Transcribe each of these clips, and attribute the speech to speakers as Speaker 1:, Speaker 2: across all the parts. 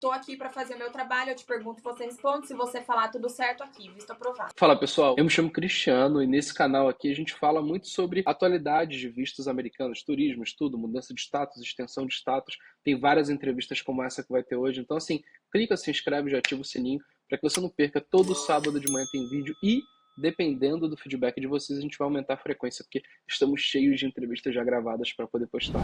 Speaker 1: tô aqui para fazer o meu trabalho, eu te pergunto, você responde, se você falar tudo certo aqui, visto aprovado.
Speaker 2: Fala pessoal, eu me chamo Cristiano e nesse canal aqui a gente fala muito sobre atualidades de vistos americanos, turismo, estudo, mudança de status, extensão de status. Tem várias entrevistas como essa que vai ter hoje. Então assim, clica, se inscreve, já ativa o sininho para que você não perca. Todo sábado de manhã tem vídeo e, dependendo do feedback de vocês, a gente vai aumentar a frequência, porque estamos cheios de entrevistas já gravadas para poder postar.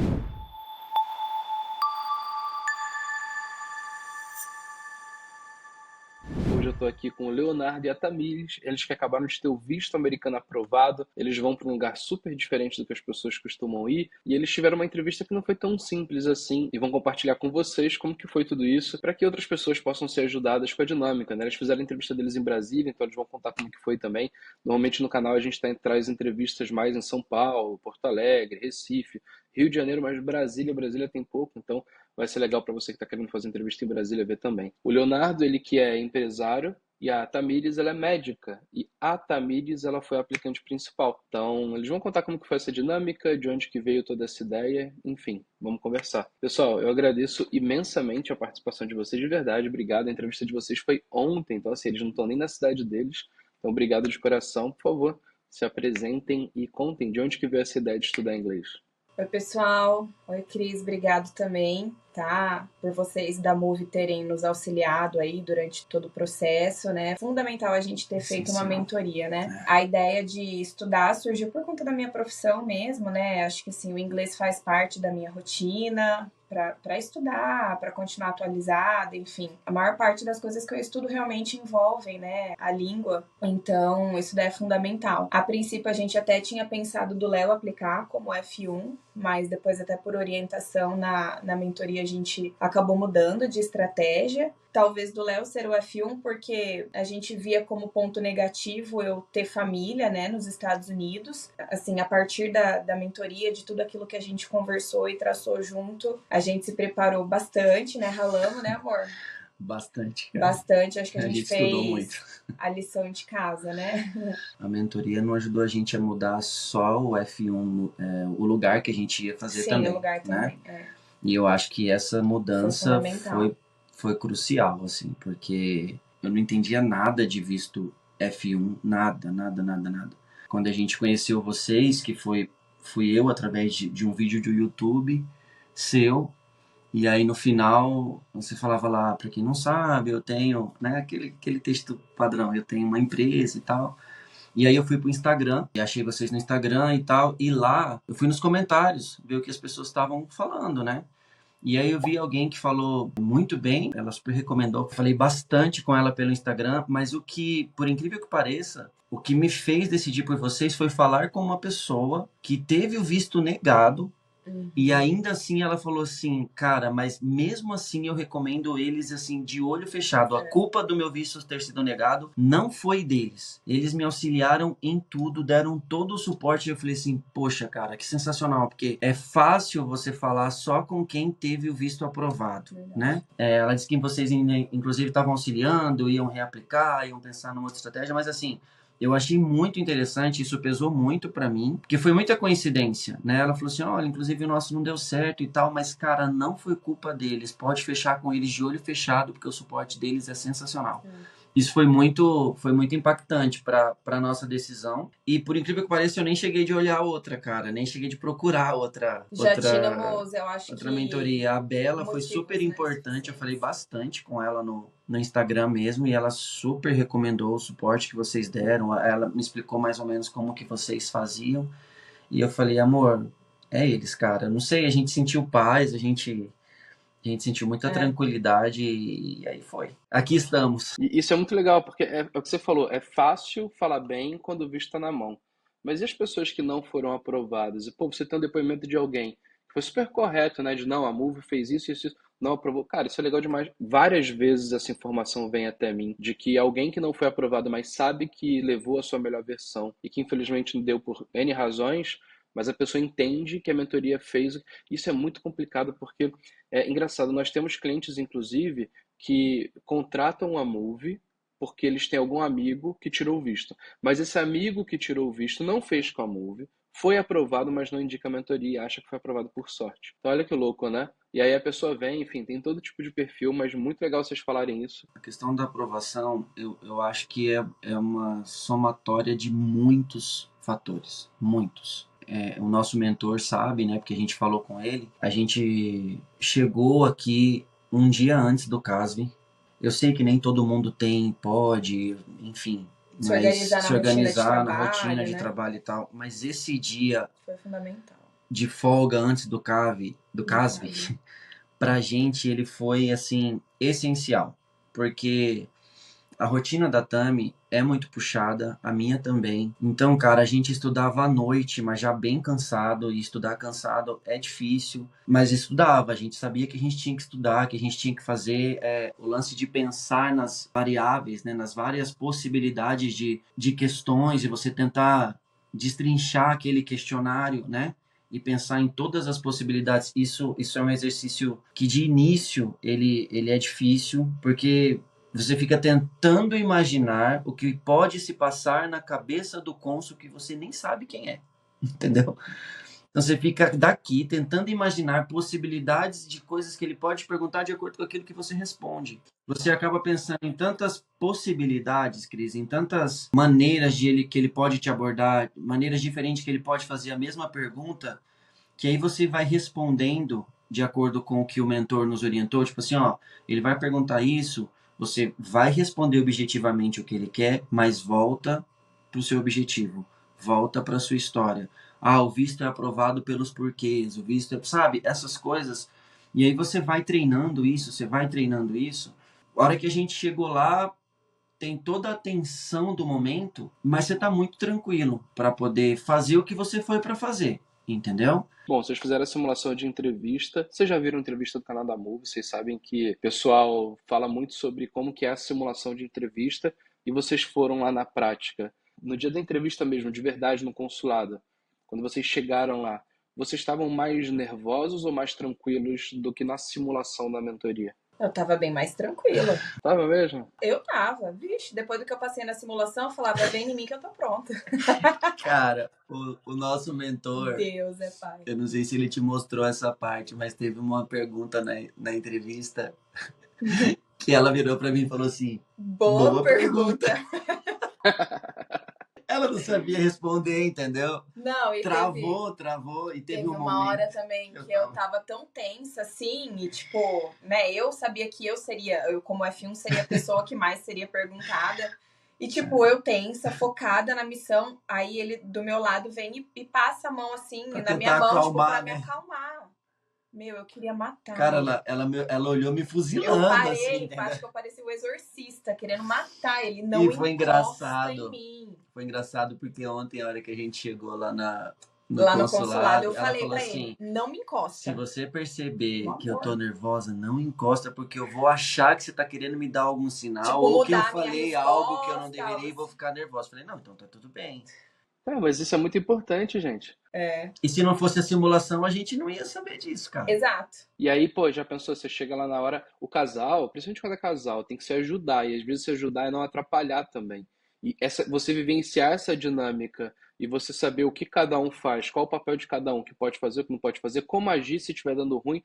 Speaker 2: Hoje eu estou aqui com o Leonardo e a Tamires, eles que acabaram de ter o visto americano aprovado, eles vão para um lugar super diferente do que as pessoas costumam ir, e eles tiveram uma entrevista que não foi tão simples assim, e vão compartilhar com vocês como que foi tudo isso, para que outras pessoas possam ser ajudadas com a dinâmica, né? Eles fizeram a entrevista deles em Brasília, então eles vão contar como que foi também. Normalmente no canal a gente traz entrevistas mais em São Paulo, Porto Alegre, Recife, Rio de Janeiro, mas Brasília tem pouco, então vai ser legal para você que está querendo fazer entrevista em Brasília ver também. O Leonardo, ele que é empresário, e a Tamires, ela é médica. E a Tamires, ela foi a aplicante principal. Então, eles vão contar como que foi essa dinâmica, de onde que veio toda essa ideia. Enfim, vamos conversar. Pessoal, eu agradeço imensamente a participação de vocês, de verdade. Obrigado. A entrevista de vocês foi ontem, então assim, eles não estão nem na cidade deles. Então, obrigado de coração. Por favor, se apresentem e contem de onde que veio essa ideia de estudar inglês.
Speaker 1: Oi, pessoal. Oi, Cris. Obrigado também, tá? Por vocês da Move terem nos auxiliado aí durante todo o processo, né? É fundamental a gente ter feito uma mentoria, né? A ideia de estudar surgiu por conta da minha profissão mesmo, né? Acho que, assim, o inglês faz parte da minha rotina, para estudar, para continuar atualizada, enfim. A maior parte das coisas que eu estudo realmente envolvem, né, a língua. Então, isso daí é fundamental. A princípio, a gente até tinha pensado do Léo aplicar como F1, mas depois até por orientação na mentoria a gente acabou mudando de estratégia. Talvez do Léo ser o F1, porque a gente via como ponto negativo eu ter família, né, nos Estados Unidos. Assim, a partir da mentoria, de tudo aquilo que a gente conversou e traçou junto, a gente se preparou bastante, né, ralamos, né, amor?
Speaker 3: Bastante, cara.
Speaker 1: Bastante, acho que a gente
Speaker 3: estudou
Speaker 1: fez
Speaker 3: muito.
Speaker 1: A lição de casa, né?
Speaker 3: A mentoria não ajudou a gente a mudar só o F1, o lugar que a gente ia fazer.
Speaker 1: Sim,
Speaker 3: também,
Speaker 1: o lugar também,
Speaker 3: né? E eu acho que essa mudança foi crucial, assim, porque eu não entendia nada de visto F1, nada. Quando a gente conheceu vocês, que fui eu através de um vídeo do YouTube seu, e aí no final você falava lá, para quem não sabe, eu tenho, né, aquele texto padrão, eu tenho uma empresa e tal. E aí eu fui pro Instagram, e achei vocês no Instagram e tal, e lá eu fui nos comentários ver o que as pessoas estavam falando, né? E aí eu vi alguém que falou muito bem, ela super recomendou, falei bastante com ela pelo Instagram, mas o que, por incrível que pareça, o que me fez decidir por vocês foi falar com uma pessoa que teve o visto negado. E ainda assim ela falou assim, cara, mas mesmo assim eu recomendo eles assim de olho fechado. A culpa do meu visto ter sido negado não foi deles. Eles me auxiliaram em tudo, deram todo o suporte. Eu falei assim, poxa, cara, que sensacional, porque é fácil você falar só com quem teve o visto aprovado, né? Ela disse que vocês inclusive estavam auxiliando, iam reaplicar, iam pensar numa outra estratégia, mas assim, eu achei muito interessante, isso pesou muito pra mim, porque foi muita coincidência, né? Ela falou assim, olha, inclusive o nosso não deu certo e tal, mas, cara, não foi culpa deles, pode fechar com eles de olho fechado, porque o suporte deles é sensacional. Isso foi muito impactante pra nossa decisão, e por incrível que pareça, eu nem cheguei de olhar outra, cara, nem cheguei de procurar outra
Speaker 1: tínhamos, eu acho
Speaker 3: outra mentoria. A Bela foi super importante, eu falei bastante com ela no Instagram mesmo, e ela super recomendou o suporte que vocês deram, ela me explicou mais ou menos como que vocês faziam, e eu falei, amor, é eles, cara, não sei, a gente sentiu paz, a gente sentiu muita tranquilidade, e aí foi. Aqui estamos.
Speaker 2: E isso é muito legal, porque é o que você falou, é fácil falar bem quando o visto está na mão. Mas e as pessoas que não foram aprovadas? E, pô, você tem um depoimento de alguém que foi super correto, né? De não, a Move fez isso, não aprovou. Cara, isso é legal demais. Várias vezes essa informação vem até mim, de que alguém que não foi aprovado, mas sabe que levou a sua melhor versão e que infelizmente não deu por N razões, mas a pessoa entende que a mentoria fez. Isso é muito complicado, porque é engraçado, nós temos clientes, inclusive, que contratam a Move porque eles têm algum amigo que tirou o visto. Mas esse amigo que tirou o visto não fez com a Move, foi aprovado, mas não indica a mentoria e acha que foi aprovado por sorte. Então olha que louco, né? E aí a pessoa vem, enfim, tem todo tipo de perfil, mas muito legal vocês falarem isso.
Speaker 3: A questão da aprovação, eu acho que é uma somatória de muitos fatores, muitos. O nosso mentor sabe, né, porque a gente falou com ele, a gente chegou aqui um dia antes do CASV. Eu sei que nem todo mundo pode, enfim,
Speaker 1: se organizar
Speaker 3: na rotina de trabalho e tal, mas esse dia
Speaker 1: foi fundamental.
Speaker 3: De folga antes do CASV, pra gente ele foi, assim, essencial, porque a rotina da Tami é muito puxada, a minha também. Então, cara, a gente estudava à noite, mas já bem cansado, e estudar cansado é difícil, mas estudava, a gente sabia que a gente tinha que estudar, que a gente tinha que fazer o lance de pensar nas variáveis, né, nas várias possibilidades de questões, e você tentar destrinchar aquele questionário, né? E pensar em todas as possibilidades. Isso é um exercício que de início ele é difícil, porque você fica tentando imaginar o que pode se passar na cabeça do cônsul que você nem sabe quem é, entendeu? Então você fica daqui tentando imaginar possibilidades de coisas que ele pode perguntar de acordo com aquilo que você responde. Você acaba pensando em tantas possibilidades, Cris, em tantas maneiras que ele pode te abordar, maneiras diferentes que ele pode fazer a mesma pergunta, que aí você vai respondendo de acordo com o que o mentor nos orientou. Tipo assim, ó, ele vai perguntar isso, você vai responder objetivamente o que ele quer, mas volta para o seu objetivo, volta para a sua história. Ah, o visto é aprovado pelos porquês, o visto é... Sabe, essas coisas. E aí você vai treinando isso, você vai treinando isso. A hora que a gente chegou lá, tem toda a tensão do momento, mas você tá muito tranquilo para poder fazer o que você foi para fazer, entendeu?
Speaker 2: Bom, vocês fizeram a simulação de entrevista. Vocês já viram a entrevista do canal da Move, vocês sabem que o pessoal fala muito sobre como que é a simulação de entrevista e vocês foram lá na prática. No dia da entrevista mesmo, de verdade, no consulado, quando vocês chegaram lá, vocês estavam mais nervosos ou mais tranquilos do que na simulação da mentoria?
Speaker 1: Eu tava bem mais tranquila.
Speaker 2: Tava mesmo?
Speaker 1: Eu tava. Vixe, depois do que eu passei na simulação, eu falava, vem em mim que eu tô pronta.
Speaker 3: Cara, o nosso mentor...
Speaker 1: Deus é pai.
Speaker 3: Eu não sei se ele te mostrou essa parte, mas teve uma pergunta na entrevista que ela virou pra mim e falou assim...
Speaker 1: Boa pergunta.
Speaker 3: Ela não sabia responder, entendeu?
Speaker 1: Não, e
Speaker 3: travou. E teve um
Speaker 1: uma hora também que eu tava tão tensa, assim, e tipo, né, eu sabia que eu como F1 seria a pessoa que mais seria perguntada. E tipo, eu tensa, focada na missão, aí ele do meu lado vem e passa a mão assim, na minha mão, tipo, pra me acalmar. Meu, eu queria matar.
Speaker 3: Cara, ela olhou me fuzilando. Eu
Speaker 1: parei, acho que eu pareci o exorcista, querendo matar ele. Não
Speaker 3: foi engraçado.
Speaker 1: Em mim.
Speaker 3: Foi engraçado porque ontem, a hora que a gente chegou lá no
Speaker 1: consulado, eu falei pra assim, ele, não me encosta.
Speaker 3: Se você perceber que eu tô nervosa, não encosta, porque eu vou achar que você tá querendo me dar algum sinal, tipo, ou que eu falei algo que eu não deveria e vou ficar nervosa. Falei, não, então tá tudo bem.
Speaker 2: Mas isso é muito importante, gente.
Speaker 3: E se não fosse a simulação, a gente não ia saber disso, cara.
Speaker 1: Exato.
Speaker 2: E aí, pô, já pensou, você chega lá na hora, o casal, principalmente quando é casal, tem que se ajudar. E às vezes se ajudar é não atrapalhar também. E você vivenciar essa dinâmica e você saber o que cada um faz, qual o papel de cada um, o que pode fazer, o que não pode fazer, como agir se estiver dando ruim,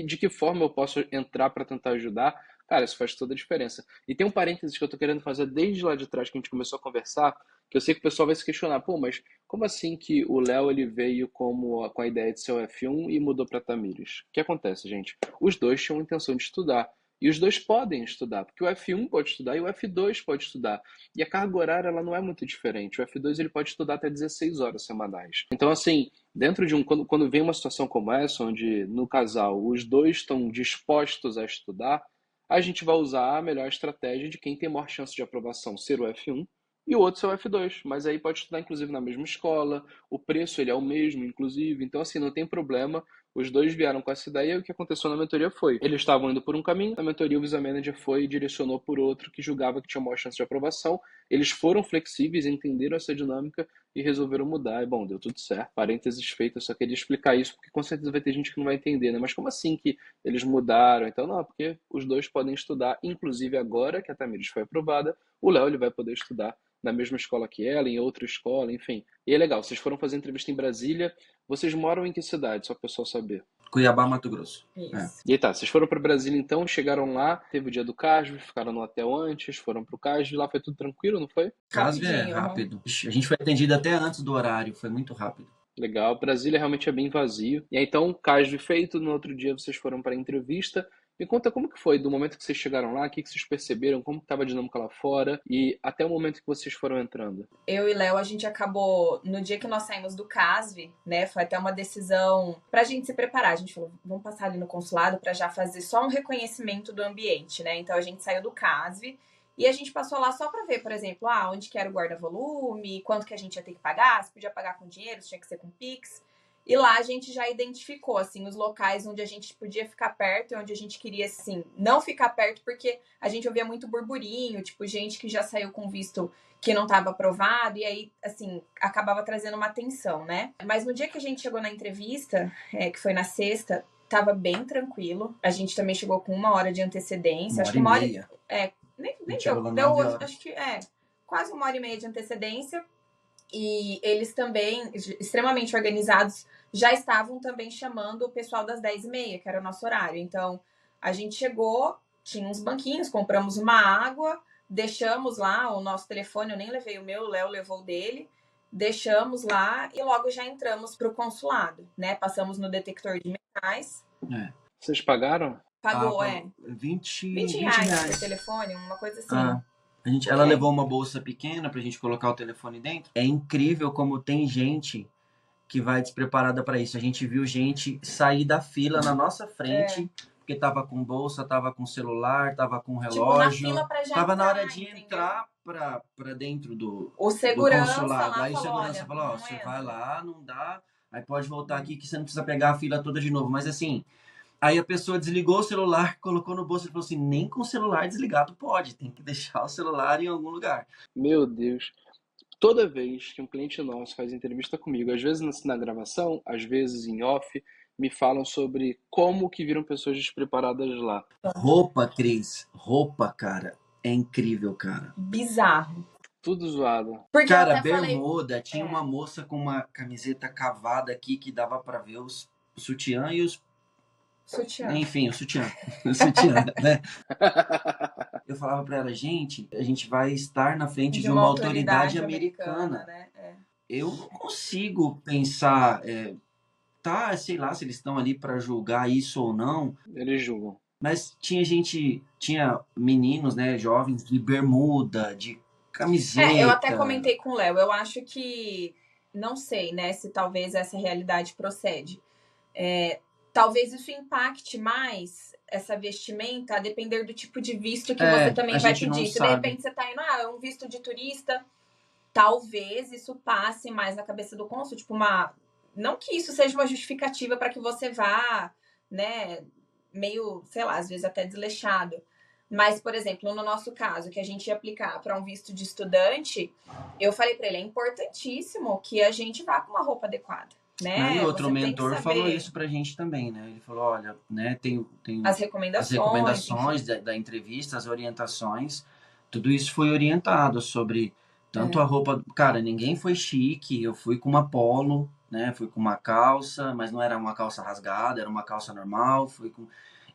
Speaker 2: de que forma eu posso entrar para tentar ajudar, cara, isso faz toda a diferença. E tem um parênteses que eu tô querendo fazer desde lá de trás que a gente começou a conversar, que eu sei que o pessoal vai se questionar, pô, mas como assim que o Léo ele veio com a ideia de ser o F1 e mudou para Tamires? O que acontece, gente? Os dois tinham a intenção de estudar. E os dois podem estudar, porque o F1 pode estudar e o F2 pode estudar. E a carga horária ela não é muito diferente. O F2 ele pode estudar até 16 horas semanais. Então, assim, dentro de quando vem uma situação como essa, onde no casal os dois estão dispostos a estudar, a gente vai usar a melhor estratégia de quem tem maior chance de aprovação ser o F1 e o outro ser o F2. Mas aí pode estudar, inclusive, na mesma escola, o preço ele é o mesmo, inclusive. Então, assim, não tem problema. Os dois vieram com essa ideia e o que aconteceu na mentoria foi, eles estavam indo por um caminho, na mentoria o Visa Manager foi e direcionou por outro que julgava que tinha maior chance de aprovação. Eles foram flexíveis, entenderam essa dinâmica e resolveram mudar. E bom, deu tudo certo. Parênteses feito, eu só queria explicar isso porque com certeza vai ter gente que não vai entender, né? Mas como assim que eles mudaram? Então, não, porque os dois podem estudar, inclusive agora que a Tamires foi aprovada, o Léo ele vai poder estudar na mesma escola que ela, em outra escola, enfim. E é legal, vocês foram fazer entrevista em Brasília. Vocês moram em que cidade, só para o pessoal saber?
Speaker 3: Cuiabá, Mato Grosso.
Speaker 1: Isso.
Speaker 2: E aí tá, vocês foram para Brasília então, chegaram lá, teve o dia do CASV, ficaram no hotel antes, foram pro CASV, lá foi tudo tranquilo, não foi?
Speaker 3: CASV é rápido. A gente foi atendido até antes do horário, foi muito rápido.
Speaker 2: Legal, Brasília realmente é bem vazio. E aí então, CASV feito, no outro dia vocês foram para a entrevista. Me conta como que foi, do momento que vocês chegaram lá, o que vocês perceberam, como estava a dinâmica lá fora e até o momento que vocês foram entrando.
Speaker 1: Eu e Léo, a gente acabou, no dia que nós saímos do CASV, né, foi até uma decisão pra gente se preparar. A gente falou, vamos passar ali no consulado pra já fazer só um reconhecimento do ambiente, né? Então a gente saiu do CASV e a gente passou lá só pra ver, por exemplo, onde que era o guarda-volume, quanto que a gente ia ter que pagar, se podia pagar com dinheiro, se tinha que ser com Pix. E lá a gente já identificou, assim, os locais onde a gente podia ficar perto e onde a gente queria, assim, não ficar perto, porque a gente ouvia muito burburinho, tipo, gente que já saiu com visto que não estava aprovado, e aí, assim, acabava trazendo uma atenção, né? Mas no dia que a gente chegou na entrevista, que foi na sexta, tava bem tranquilo. A gente também chegou com 1 hora de antecedência.
Speaker 3: Acho que 1h30.
Speaker 1: Nem deu, acho que quase 1h30 de antecedência. E eles também, extremamente organizados, já estavam também chamando o pessoal das 10h30, que era o nosso horário. Então, a gente chegou, tinha uns banquinhos, compramos uma água, deixamos lá o nosso telefone, eu nem levei o meu, o Léo levou o dele, deixamos lá e logo já entramos pro consulado, né? Passamos no detector de metais.
Speaker 2: Vocês pagaram?
Speaker 1: Pagou,
Speaker 3: 20
Speaker 1: reais por telefone, uma coisa assim.
Speaker 3: Ela levou uma bolsa pequena pra gente colocar o telefone dentro. É incrível como tem gente que vai despreparada para isso. A gente viu gente sair da fila na nossa frente, porque tava com bolsa, tava com celular, tava com relógio.
Speaker 1: Tipo, na fila pra já
Speaker 3: tava
Speaker 1: entrar,
Speaker 3: na hora de
Speaker 1: entendeu?
Speaker 3: entrar pra dentro do
Speaker 1: segurança
Speaker 3: consulado.
Speaker 1: lá
Speaker 3: Aí o segurança falou, você vai lá, não dá, aí pode voltar aqui que você não precisa pegar a fila toda de novo. Mas assim, aí a pessoa desligou o celular, colocou no bolso e falou assim, nem com o celular desligado pode, tem que deixar o celular em algum lugar.
Speaker 2: Meu Deus. Toda vez que um cliente nosso faz entrevista comigo, às vezes na gravação, às vezes em off, me falam sobre como que viram pessoas despreparadas lá.
Speaker 3: Roupa, Cris, cara, é incrível, cara.
Speaker 1: Bizarro.
Speaker 2: Tudo zoado.
Speaker 1: Porque
Speaker 3: cara, bermuda, tinha uma moça com uma camiseta cavada aqui que dava pra ver o sutiã e os...
Speaker 1: Sutiã.
Speaker 3: Enfim, o sutiã. O sutiã, né? Eu falava pra ela, gente, a gente vai estar na frente de uma autoridade americana.
Speaker 1: Né?
Speaker 3: Eu não consigo pensar, sei lá, se eles estão ali pra julgar isso ou não.
Speaker 2: Eles julgam.
Speaker 3: Mas tinha meninos, né, jovens de bermuda, de camiseta.
Speaker 1: Eu até comentei com o Léo, eu acho que, não sei, né, se talvez essa realidade procede. Talvez isso impacte mais essa vestimenta, a depender do tipo de visto que você também vai pedir. Se de repente você tá indo, é um visto de turista, talvez isso passe mais na cabeça do cônsul, tipo não que isso seja uma justificativa para que você vá, né, meio, sei lá, às vezes até desleixado. Mas, por exemplo, no nosso caso, que a gente ia aplicar para um visto de estudante, eu falei para ele, é importantíssimo que a gente vá com uma roupa adequada. Né?
Speaker 3: E outro mentor falou isso pra gente também, né? Ele falou, olha, né, tem
Speaker 1: as recomendações
Speaker 3: da entrevista, as orientações, tudo isso foi orientado sobre tanto a roupa... Cara, ninguém foi chique, eu fui com uma polo, né? Fui com uma calça, mas não era uma calça rasgada, era uma calça normal,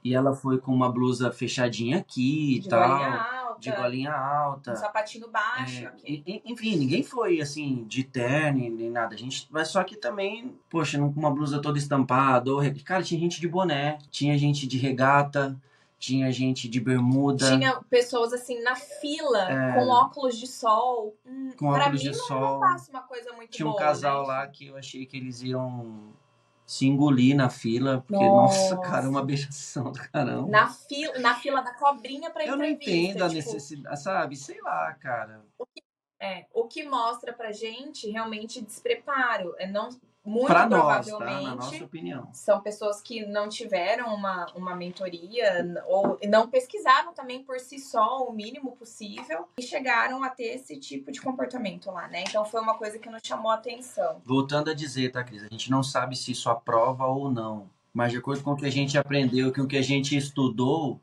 Speaker 3: e ela foi com uma blusa fechadinha aqui e tal. De golinha alta.
Speaker 1: Um sapatinho baixo.
Speaker 3: Enfim, ninguém foi assim, de terno nem nada. Mas só que também, poxa, com uma blusa toda estampada. Cara, tinha gente de boné, tinha gente de regata, tinha gente de bermuda.
Speaker 1: Tinha pessoas assim na fila, com óculos de sol.
Speaker 3: Com
Speaker 1: pra
Speaker 3: óculos
Speaker 1: mim,
Speaker 3: de sol.
Speaker 1: Não passa uma coisa muito
Speaker 3: tinha
Speaker 1: boa.
Speaker 3: Tinha um casal
Speaker 1: né?
Speaker 3: lá que eu achei que eles iam se engolir na fila, porque, nossa, cara, é uma beijação do caramba.
Speaker 1: Na fila da cobrinha pra entrevista.
Speaker 3: Eu não entendo a necessidade, sabe? Sei lá, cara.
Speaker 1: O que mostra pra gente realmente despreparo. Muito
Speaker 3: pra
Speaker 1: provavelmente,
Speaker 3: nós, tá? Na nossa opinião.
Speaker 1: São pessoas que não tiveram uma mentoria ou não pesquisaram também por si só o mínimo possível e chegaram a ter esse tipo de comportamento lá, né? Então foi uma coisa que nos chamou a atenção.
Speaker 3: Voltando a dizer, tá, Cris? A gente não sabe se isso aprova ou não, mas de acordo com o que a gente aprendeu, com o que a gente estudou,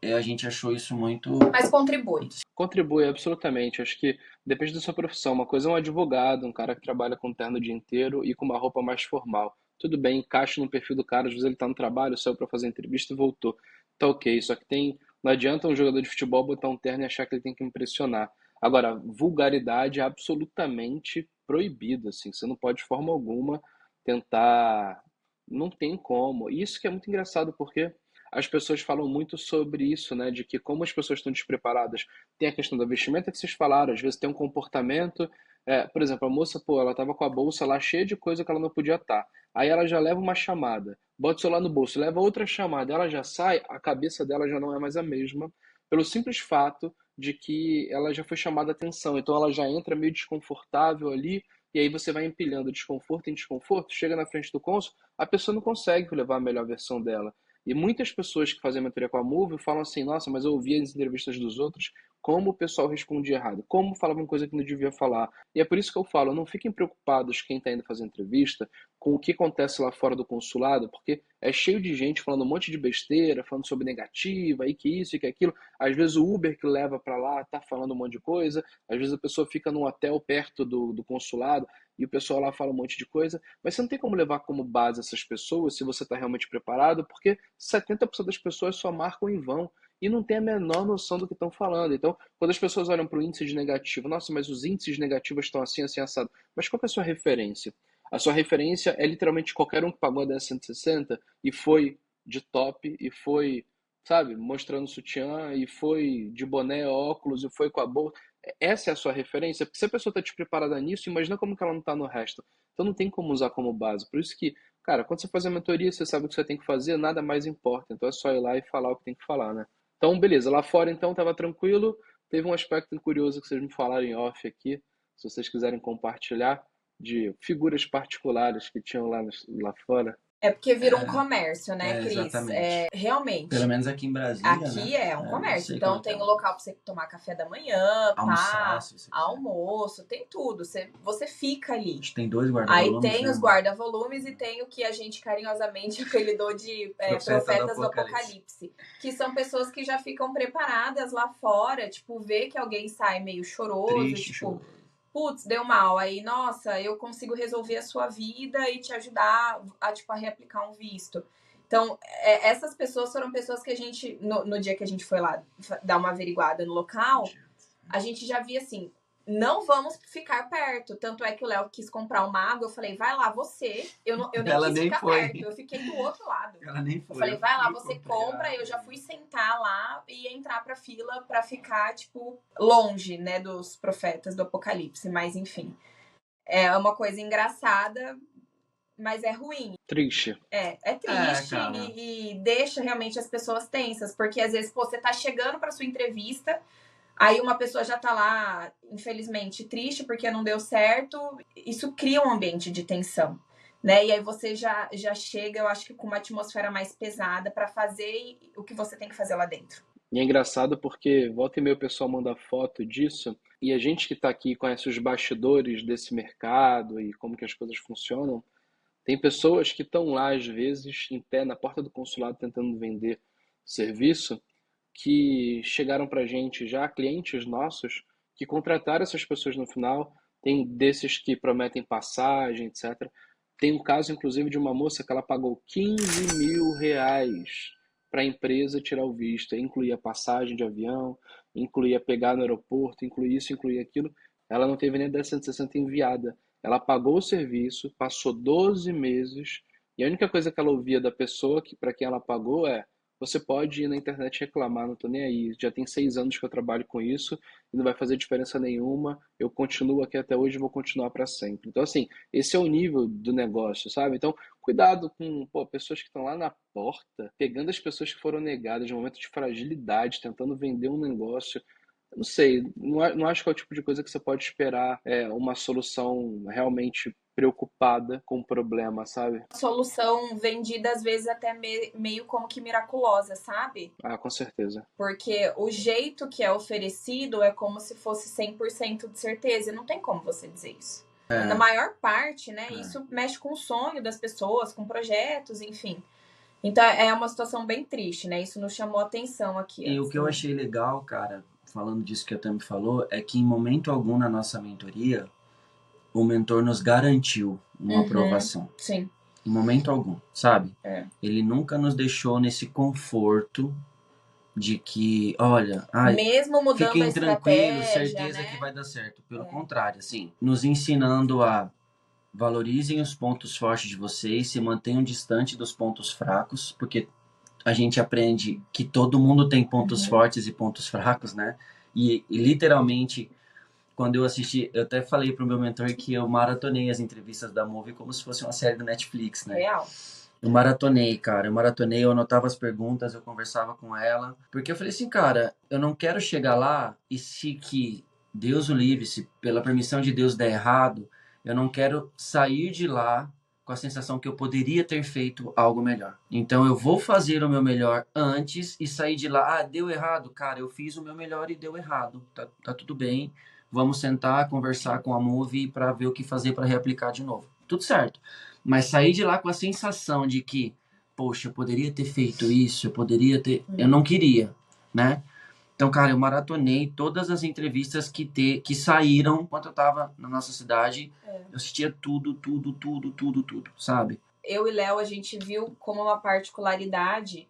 Speaker 3: a gente achou isso muito...
Speaker 1: Mas contribui.
Speaker 2: Contribui, absolutamente. Acho que depende da sua profissão. Uma coisa é um advogado, um cara que trabalha com terno o dia inteiro e com uma roupa mais formal. tudo bem, encaixa no perfil do cara, às vezes ele tá no trabalho, saiu para fazer entrevista e voltou. Tá ok, só que não adianta um jogador de futebol botar um terno e achar que ele tem que impressionar. Agora, vulgaridade é absolutamente proibido, assim, você não pode de forma alguma tentar, não tem como. Isso que é muito engraçado, porque as pessoas falam muito sobre isso, né, de que como as pessoas estão despreparadas, tem a questão da vestimenta que vocês falaram, às vezes tem um comportamento, por exemplo, a moça, pô, ela tava com a bolsa lá cheia de coisa que ela não podia estar. Aí ela já leva uma chamada, bota o celular no bolso, leva outra chamada, ela já sai, a cabeça dela já não é mais a mesma, pelo simples fato de que ela já foi chamada a atenção. Então ela já entra meio desconfortável ali, e aí você vai empilhando desconforto em desconforto, chega na frente do cônsul, a pessoa não consegue levar a melhor versão dela. E muitas pessoas que fazem mentoria com a Move falam assim, nossa, mas eu ouvi as entrevistas dos outros, como o pessoal respondia errado, como falavam coisa que não devia falar. E é por isso que eu falo, não fiquem preocupados quem está indo fazer entrevista com o que acontece lá fora do consulado, porque é cheio de gente falando um monte de besteira, falando sobre negativa, e que isso e que aquilo. Às vezes o Uber que leva para lá tá falando um monte de coisa, às vezes a pessoa fica num hotel perto do consulado e o pessoal lá fala um monte de coisa, mas você não tem como levar como base essas pessoas se você está realmente preparado, porque 70% das pessoas só marcam em vão e não tem a menor noção do que estão falando. Então, quando as pessoas olham para o índice de negativo, nossa, mas os índices negativos estão assim, assim, assado. Mas qual que é a sua referência? A sua referência é literalmente qualquer um que pagou a 10,160 e foi de top, e foi, sabe, mostrando sutiã, e foi de boné, óculos, e foi com a bolsa. Essa é a sua referência? Porque se a pessoa está despreparada nisso, imagina como que ela não está no resto. Então não tem como usar como base. Por isso que, cara, quando você faz a mentoria, você sabe o que você tem que fazer, nada mais importa. Então é só ir lá e falar o que tem que falar, né? Então, beleza. Lá fora, então, estava tranquilo. Teve um aspecto curioso que vocês me falaram em off aqui, se vocês quiserem compartilhar, de figuras particulares que tinham lá fora.
Speaker 1: É porque vira um comércio, né, Cris?
Speaker 3: Exatamente.
Speaker 1: Realmente.
Speaker 3: Pelo menos aqui em Brasília,
Speaker 1: aqui
Speaker 3: né?
Speaker 1: é um comércio. Então tem o local para você tomar café da manhã,
Speaker 3: almoçar,
Speaker 1: almoço, tem tudo. Você fica ali.
Speaker 3: A gente tem 2 guarda-volumes.
Speaker 1: Aí tem os guarda-volumes e tem o que a gente carinhosamente apelidou de profetas do Apocalipse. Que são pessoas que já ficam preparadas lá fora, tipo, ver que alguém sai meio choroso,
Speaker 3: triste,
Speaker 1: tipo, putz, deu mal. Aí, nossa, eu consigo resolver a sua vida e te ajudar a reaplicar um visto. Então, essas pessoas foram pessoas que a gente, no dia que a gente foi lá dar uma averiguada no local, a gente já via assim, não vamos ficar perto. Tanto é que o Léo quis comprar uma água, eu falei, vai lá você. Eu nem quis ficar perto, eu fiquei do outro lado.
Speaker 3: Ela nem foi.
Speaker 1: Eu falei, vai lá, você compra. Eu já fui sentar lá e entrar pra fila pra ficar, tipo, longe, né, dos profetas do Apocalipse. Mas, enfim, é uma coisa engraçada, mas é ruim.
Speaker 2: Triste.
Speaker 1: É triste e deixa realmente as pessoas tensas, porque às vezes, você tá chegando pra sua entrevista, aí uma pessoa já tá lá, infelizmente, triste porque não deu certo, isso cria um ambiente de tensão, né? E aí você já chega, eu acho que com uma atmosfera mais pesada pra fazer o que você tem que fazer lá dentro.
Speaker 2: E é engraçado porque volta e meia o pessoal manda foto disso, e a gente que tá aqui conhece os bastidores desse mercado e como que as coisas funcionam. Tem pessoas que estão lá, às vezes, em pé na porta do consulado tentando vender serviço, que chegaram para a gente já, clientes nossos, que contrataram essas pessoas no final. Tem desses que prometem passagem, etc. Tem um caso, inclusive, de uma moça que ela pagou 15 mil reais para a empresa tirar o visto. Incluía passagem de avião, incluía pegar no aeroporto, incluía isso, incluía aquilo. Ela não teve nem 10,160 enviada. Ela pagou o serviço, passou 12 meses, e a única coisa que ela ouvia da pessoa para quem ela pagou é: você pode ir na internet reclamar, não tô nem aí. Já tem 6 anos que eu trabalho com isso e não vai fazer diferença nenhuma. Eu continuo aqui até hoje e vou continuar para sempre. Então, assim, esse é o nível do negócio, sabe? Então, cuidado com pessoas que estão lá na porta, pegando as pessoas que foram negadas, no momento de fragilidade, tentando vender um negócio. Não sei, não acho que é o tipo de coisa que você pode esperar uma solução realmente preocupada com o problema, sabe?
Speaker 1: Solução vendida às vezes até meio como que miraculosa, sabe?
Speaker 2: Ah, com certeza.
Speaker 1: Porque o jeito que é oferecido é como se fosse 100% de certeza. E não tem como você dizer isso. Na maior parte, né? Isso mexe com o sonho das pessoas, com projetos, enfim. Então é uma situação bem triste, né? Isso nos chamou a atenção aqui.
Speaker 3: E o que eu achei legal, cara, falando disso que a Tami falou, é que em momento algum na nossa mentoria, o mentor nos garantiu uma aprovação.
Speaker 1: Sim.
Speaker 3: Em momento algum, sabe?
Speaker 1: É.
Speaker 3: Ele nunca nos deixou nesse conforto de que, olha,
Speaker 1: mesmo mudando
Speaker 3: fiquem
Speaker 1: a
Speaker 3: tranquilos,
Speaker 1: estratégia,
Speaker 3: certeza
Speaker 1: né?
Speaker 3: que vai dar certo. Pelo contrário, assim, nos ensinando a valorizem os pontos fortes de vocês, se mantenham distante dos pontos fracos, porque a gente aprende que todo mundo tem pontos fortes e pontos fracos, né? E literalmente, quando eu assisti, eu até falei pro meu mentor que eu maratonei as entrevistas da Movie como se fosse uma série do Netflix, né?
Speaker 1: Real.
Speaker 3: Eu maratonei, cara. Eu anotava as perguntas, eu conversava com ela. Porque eu falei assim, cara, eu não quero chegar lá e se que Deus o livre, se pela permissão de Deus der errado, eu não quero sair de lá com a sensação que eu poderia ter feito algo melhor. Então eu vou fazer o meu melhor antes e sair de lá. Ah, deu errado? Cara, eu fiz o meu melhor e deu errado. Tá tudo bem. Vamos sentar, conversar com a Movie para ver o que fazer para reaplicar de novo. Tudo certo. Mas sair de lá com a sensação de que, poxa, eu poderia ter feito isso, eu poderia ter... Eu não queria, né? Então, cara, eu maratonei todas as entrevistas que saíram enquanto eu tava na nossa cidade. Eu assistia tudo, sabe?
Speaker 1: Eu e Léo, a gente viu como uma particularidade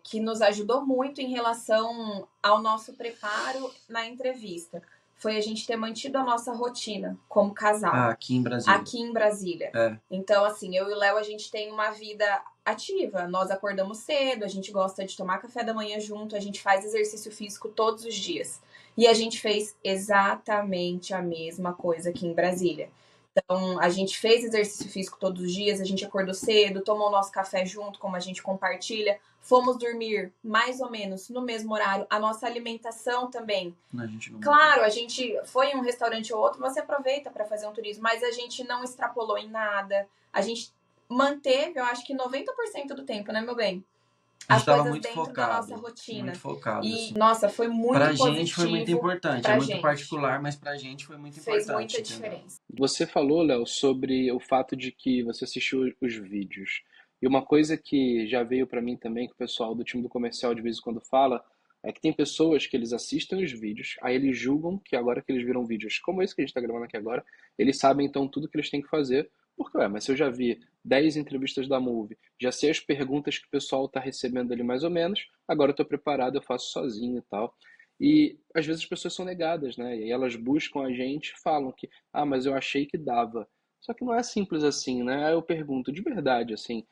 Speaker 1: que nos ajudou muito em relação ao nosso preparo na entrevista. Foi a gente ter mantido a nossa rotina como casal.
Speaker 3: Aqui em Brasília.
Speaker 1: Aqui em Brasília. Então, assim, eu e o Léo, a gente tem uma vida ativa. Nós acordamos cedo, a gente gosta de tomar café da manhã junto, a gente faz exercício físico todos os dias. E a gente fez exatamente a mesma coisa aqui em Brasília. Então, a gente fez exercício físico todos os dias, a gente acordou cedo, tomou o nosso café junto, como a gente compartilha, fomos dormir mais ou menos no mesmo horário, a nossa alimentação também. Claro, a gente foi em um restaurante ou outro, você aproveita para fazer um turismo, mas a gente não extrapolou em nada, a gente manteve, eu acho que 90% do tempo, né, meu bem?
Speaker 3: A gente
Speaker 1: as
Speaker 3: tava
Speaker 1: coisas
Speaker 3: muito
Speaker 1: dentro
Speaker 3: focado,
Speaker 1: da nossa rotina.
Speaker 3: Muito focado,
Speaker 1: E,
Speaker 3: assim.
Speaker 1: nossa, foi muito
Speaker 3: pra
Speaker 1: positivo.
Speaker 3: Pra gente foi muito importante. É muito
Speaker 1: gente.
Speaker 3: particular, mas pra gente foi muito
Speaker 1: Fez
Speaker 3: importante.
Speaker 1: muita diferença.
Speaker 2: Você falou, Léo, sobre o fato de que você assistiu os vídeos. E uma coisa que já veio pra mim também, que o pessoal do time do comercial de vez em quando fala, é que tem pessoas que eles assistem os vídeos, aí eles julgam que agora que eles viram vídeos como esse que a gente tá gravando aqui agora, eles sabem então tudo que eles têm que fazer. Porque, mas se eu já vi 10 entrevistas da Move, já sei as perguntas que o pessoal tá recebendo ali mais ou menos, agora eu tô preparado, eu faço sozinho e tal. E às vezes as pessoas são negadas, né? E aí elas buscam a gente e falam que, mas eu achei que dava. Só que não é simples assim, né? Aí eu pergunto, de verdade, assim,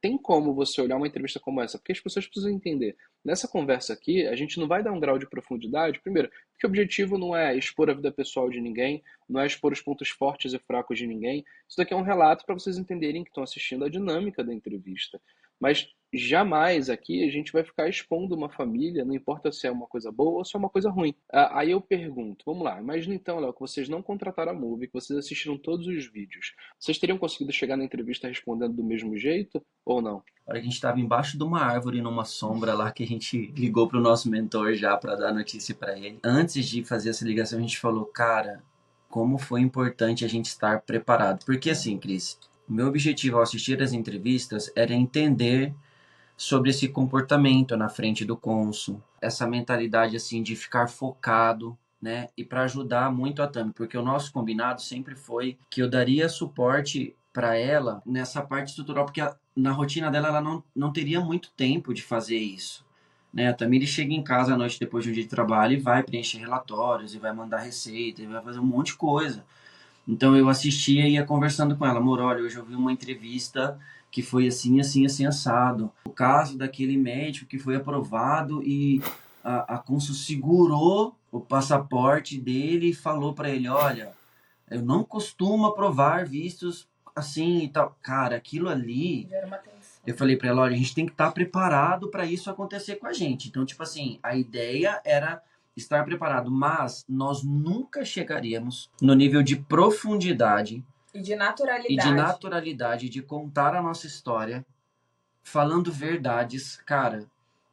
Speaker 2: tem como você olhar uma entrevista como essa? Porque as pessoas precisam entender. Nessa conversa aqui, a gente não vai dar um grau de profundidade, primeiro, porque o objetivo não é expor a vida pessoal de ninguém, não é expor os pontos fortes e fracos de ninguém. Isso daqui é um relato para vocês entenderem que estão assistindo a dinâmica da entrevista. Mas jamais aqui a gente vai ficar expondo uma família, não importa se é uma coisa boa ou se é uma coisa ruim. Aí eu pergunto, vamos lá, imagina então, Léo, que vocês não contrataram a Move, que vocês assistiram todos os vídeos. Vocês teriam conseguido chegar na entrevista respondendo do mesmo jeito ou não?
Speaker 3: A gente estava embaixo de uma árvore, numa sombra lá, que a gente ligou pro nosso mentor já para dar notícia para ele. Antes de fazer essa ligação, a gente falou, cara, como foi importante a gente estar preparado. Porque assim, Cris, o meu objetivo ao assistir as entrevistas era entender sobre esse comportamento na frente do cônsul, essa mentalidade assim de ficar focado, né? E para ajudar muito a Tami, porque o nosso combinado sempre foi que eu daria suporte para ela nessa parte estrutural, porque na rotina dela ela não teria muito tempo de fazer isso. Né? A Tamiri chega em casa à noite depois de um dia de trabalho e vai preencher relatórios, e vai mandar receita, e vai fazer um monte de coisa. Então eu assistia e ia conversando com ela. Amor, olha, hoje eu vi uma entrevista que foi assim, assim, assim, assado. O caso daquele médico que foi aprovado e a cônsul segurou o passaporte dele e falou para ele, olha, eu não costumo aprovar vistos assim e tal. Cara, aquilo ali... Eu falei para ela, olha, a gente tem que estar preparado para isso acontecer com a gente. Então, tipo assim, a ideia era estar preparado, mas nós nunca chegaríamos no nível de profundidade
Speaker 1: e de naturalidade
Speaker 3: de contar a nossa história, falando verdades. Cara,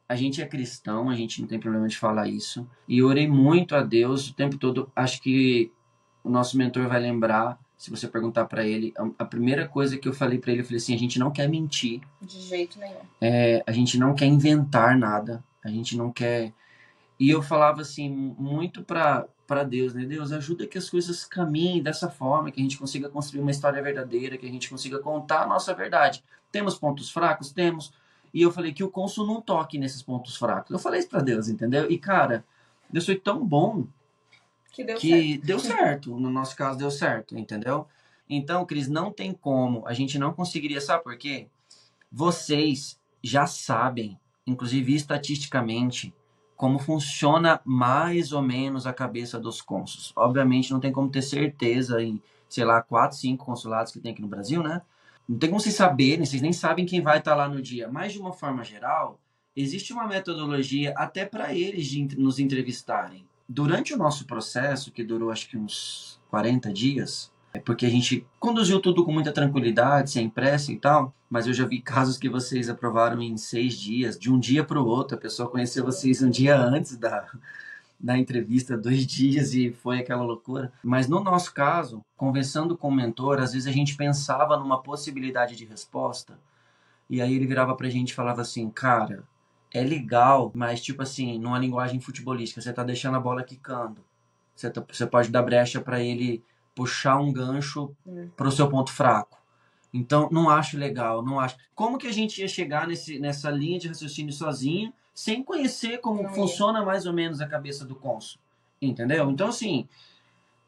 Speaker 3: a gente é cristão, a gente não tem problema de falar isso. E eu orei muito a Deus o tempo todo. Acho que o nosso mentor vai lembrar, se você perguntar para ele, a primeira coisa que eu falei para ele, eu falei assim, a gente não quer mentir.
Speaker 1: De jeito nenhum.
Speaker 3: A gente não quer inventar nada. A gente não quer E eu falava assim, muito para Deus, né? Deus, ajuda que as coisas caminhem dessa forma, que a gente consiga construir uma história verdadeira, que a gente consiga contar a nossa verdade. Temos pontos fracos? Temos. E eu falei que o cônsul não toque nesses pontos fracos. Eu falei isso para Deus, entendeu? E, cara, Deus foi tão bom que deu certo. No nosso caso, deu certo, entendeu? Então, Cris, não tem como. A gente não conseguiria, sabe por quê? Vocês já sabem, inclusive estatisticamente, como funciona mais ou menos a cabeça dos cônsules. Obviamente, não tem como ter certeza em, sei lá, 4, 5 consulados que tem aqui no Brasil, né? Não tem como vocês saberem, vocês nem sabem quem vai estar lá no dia. Mas, de uma forma geral, existe uma metodologia até para eles nos entrevistarem. Durante o nosso processo, que durou acho que uns 40 dias, porque a gente conduziu tudo com muita tranquilidade, sem pressa e tal, mas eu já vi casos que vocês aprovaram em 6 dias, de um dia para o outro, a pessoa conheceu vocês um dia antes da entrevista, 2 dias, e foi aquela loucura. Mas no nosso caso, conversando com o mentor, às vezes a gente pensava numa possibilidade de resposta, e aí ele virava pra gente e falava assim, cara, é legal, mas tipo assim, numa linguagem futebolística, você tá deixando a bola quicando. Você pode dar brecha para ele puxar um gancho pro seu ponto fraco. Então, não acho legal, não acho. Como que a gente ia chegar nessa linha de raciocínio sozinho, sem conhecer como funciona mais ou menos a cabeça do cônsul? Entendeu? Então, assim,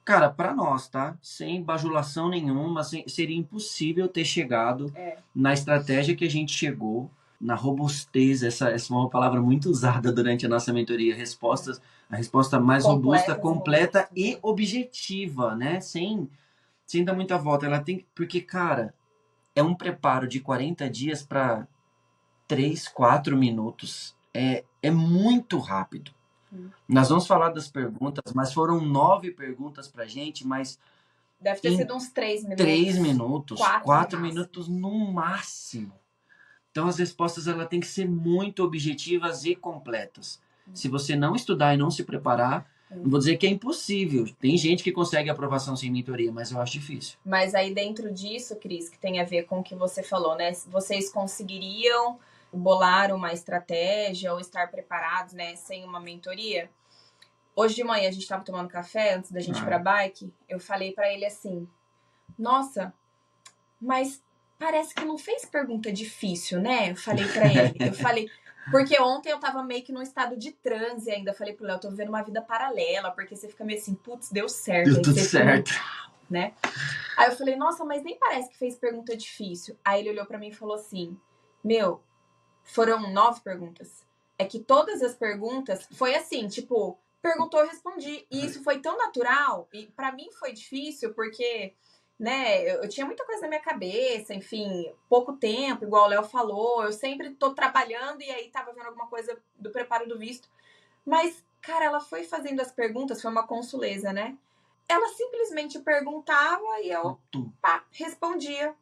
Speaker 3: cara, para nós, tá? Sem bajulação nenhuma, seria impossível ter chegado na estratégia que a gente chegou, na robustez, essa é uma palavra muito usada durante a nossa mentoria, a resposta mais robusta, completa e objetiva, né? Sem dar muita volta. Ela tem, porque, cara, é um preparo de 40 dias para 3, 4 minutos. É muito rápido. Nós vamos falar das perguntas, mas foram 9 perguntas pra gente, mas...
Speaker 1: Deve ter sido uns 3 minutos.
Speaker 3: 3 minutos, 4 minutos no máximo. Então, as respostas ela tem que ser muito objetivas e completas. Se você não estudar e não se preparar, não vou dizer que é impossível. Tem gente que consegue aprovação sem mentoria, mas eu acho difícil.
Speaker 1: Mas aí dentro disso, Cris, que tem a ver com o que você falou, né? Vocês conseguiriam bolar uma estratégia ou estar preparados, né, sem uma mentoria? Hoje de manhã a gente estava tomando café antes da gente ir pra bike. Eu falei pra ele assim, nossa, mas parece que não fez pergunta difícil, né? Eu falei pra ele. Porque ontem eu tava meio que num estado de transe ainda. Falei pro Léo, tô vivendo uma vida paralela, porque você fica meio assim, putz, deu certo.
Speaker 3: Deu tudo certo.
Speaker 1: Né? Aí eu falei, nossa, mas nem parece que fez pergunta difícil. Aí ele olhou pra mim e falou assim, meu, foram 9 perguntas. É que todas as perguntas foi assim, tipo, perguntou, eu respondi. E isso foi tão natural. E pra mim foi difícil, porque... né, eu tinha muita coisa na minha cabeça, enfim, pouco tempo, igual o Léo falou, eu sempre tô trabalhando e aí tava vendo alguma coisa do preparo do visto. Mas, cara, ela foi fazendo as perguntas, foi uma consuleza, né? Ela simplesmente perguntava e eu respondia.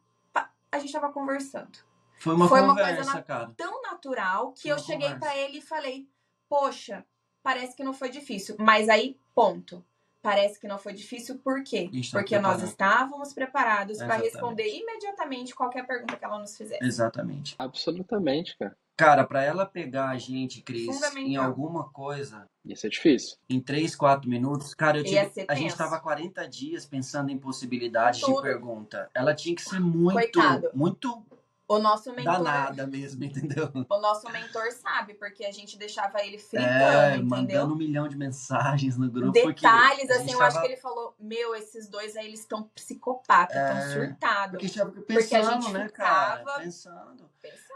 Speaker 1: A gente tava conversando.
Speaker 3: Foi uma conversa, cara.
Speaker 1: Tão natural que eu cheguei pra ele e falei, poxa, parece que não foi difícil. Mas aí, ponto. Parece que não foi difícil, por quê? Porque nós estávamos preparados para responder imediatamente qualquer pergunta que ela nos fizesse.
Speaker 3: Exatamente.
Speaker 2: Absolutamente, cara.
Speaker 3: Cara, para ela pegar a gente, Cris, em alguma coisa...
Speaker 2: Ia ser difícil.
Speaker 3: Em 3, 4 minutos. Cara, a gente tava 40 dias pensando em possibilidades de pergunta. Ela tinha que ser muito...
Speaker 1: O nosso mentor...
Speaker 3: danada mesmo, entendeu?
Speaker 1: O nosso mentor sabe, porque a gente deixava ele fritando, entendeu?
Speaker 3: Mandando 1 milhão de mensagens no grupo.
Speaker 1: Detalhes, assim, eu acho que ele falou, esses dois aí, eles estão psicopatas, estão surtados.
Speaker 3: Porque a gente né, cara? Pensando.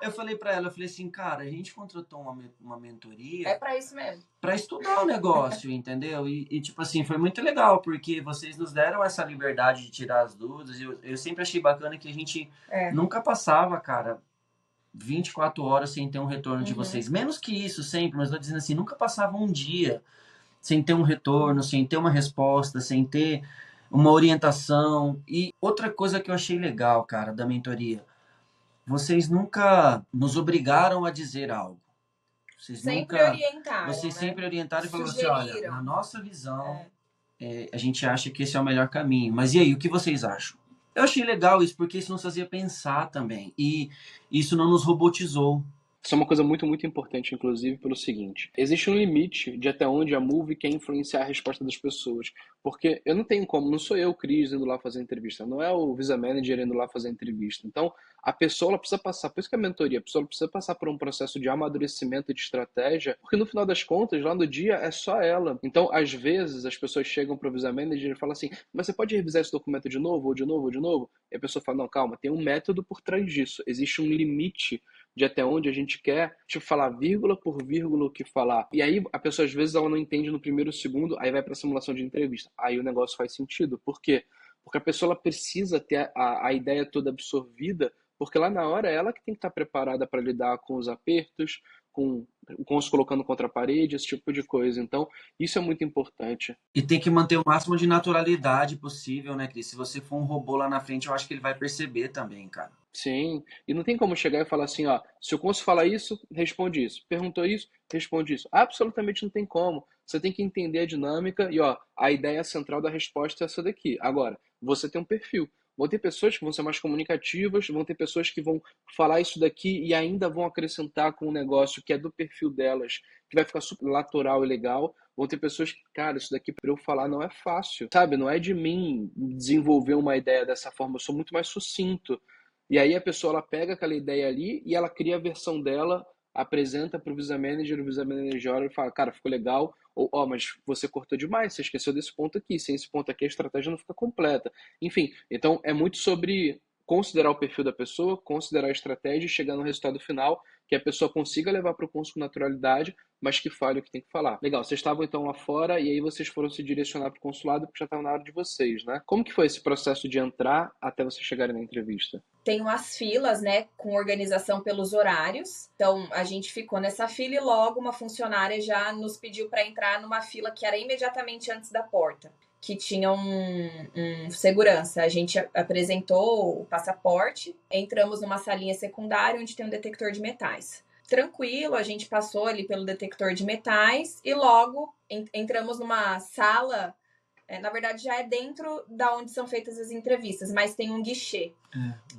Speaker 3: Eu falei pra ela, assim, cara, a gente contratou uma mentoria...
Speaker 1: É pra isso mesmo.
Speaker 3: Pra estudar o negócio, entendeu? E, tipo assim, foi muito legal, porque vocês nos deram essa liberdade de tirar as dúvidas. Eu sempre achei bacana que a gente nunca passava, cara, 24 horas sem ter um retorno de vocês. Menos que isso sempre, mas tô dizendo assim, nunca passava um dia sem ter um retorno, sem ter uma resposta, sem ter uma orientação. E outra coisa que eu achei legal, cara, da mentoria, vocês nunca nos obrigaram a dizer algo. Vocês
Speaker 1: orientaram.
Speaker 3: Vocês sempre orientaram e falaram assim, olha, na nossa visão, a gente acha que esse é o melhor caminho. Mas e aí, o que vocês acham? Eu achei legal isso, porque isso nos fazia pensar também. E isso não nos robotizou.
Speaker 2: Isso é uma coisa muito, muito importante, inclusive, pelo seguinte. Existe um limite de até onde a Move quer influenciar a resposta das pessoas. Porque eu não tenho como, não sou eu, Cris, indo lá fazer entrevista. Não é o Visa Manager indo lá fazer entrevista. Então, a pessoa ela precisa passar, por isso que é a mentoria, a pessoa ela precisa passar por um processo de amadurecimento e de estratégia, porque no final das contas, lá no dia, é só ela. Então, às vezes, as pessoas chegam para o Visa Manager e falam assim, mas você pode revisar esse documento de novo, ou de novo, ou de novo? E a pessoa fala, não, calma, tem um método por trás disso. Existe um limite de até onde a gente quer te falar vírgula por vírgula o que falar. E aí a pessoa às vezes ela não entende no primeiro segundo, aí vai para a simulação de entrevista. Aí o negócio faz sentido. Por quê? Porque a pessoa ela precisa ter a ideia toda absorvida, porque lá na hora é ela que tem que estar preparada para lidar com os apertos, com os colocando contra a parede, esse tipo de coisa. Então, isso é muito importante.
Speaker 3: E tem que manter o máximo de naturalidade possível, né, Cris? Se você for um robô lá na frente, eu acho que ele vai perceber também, cara.
Speaker 2: Sim, e não tem como chegar e falar assim, ó, se o cônsul fala isso, responde isso. Perguntou isso, responde isso. Absolutamente não tem como. Você tem que entender a dinâmica e, ó, a ideia central da resposta é essa daqui. Agora, você tem um perfil. Vão ter pessoas que vão ser mais comunicativas, vão ter pessoas que vão falar isso daqui e ainda vão acrescentar com um negócio que é do perfil delas, que vai ficar super natural e legal. Vão ter pessoas que, cara, isso daqui para eu falar não é fácil, sabe? Não é de mim desenvolver uma ideia dessa forma, eu sou muito mais sucinto. E aí a pessoa ela pega aquela ideia ali e ela cria a versão dela, apresenta para o Visa Manager, o Visa Manager olha e fala, cara, ficou legal, ou, ó, mas você cortou demais, você esqueceu desse ponto aqui, sem esse ponto aqui a estratégia não fica completa. Enfim, então é muito sobre considerar o perfil da pessoa, considerar a estratégia e chegar no resultado final que a pessoa consiga levar para o cônsul com naturalidade, mas que fale o que tem que falar. Legal, vocês estavam então lá fora e aí vocês foram se direcionar para o consulado porque já estava na hora de vocês, né? Como que foi esse processo de entrar até vocês chegarem na entrevista?
Speaker 1: Tem umas filas, né, com organização pelos horários. Então, a gente ficou nessa fila e logo uma funcionária já nos pediu para entrar numa fila que era imediatamente antes da porta, que tinha um segurança. A gente apresentou o passaporte, entramos numa salinha secundária onde tem um detector de metais. Tranquilo, a gente passou ali pelo detector de metais e logo entramos numa sala. Na verdade, já é dentro da onde são feitas as entrevistas, mas tem um guichê.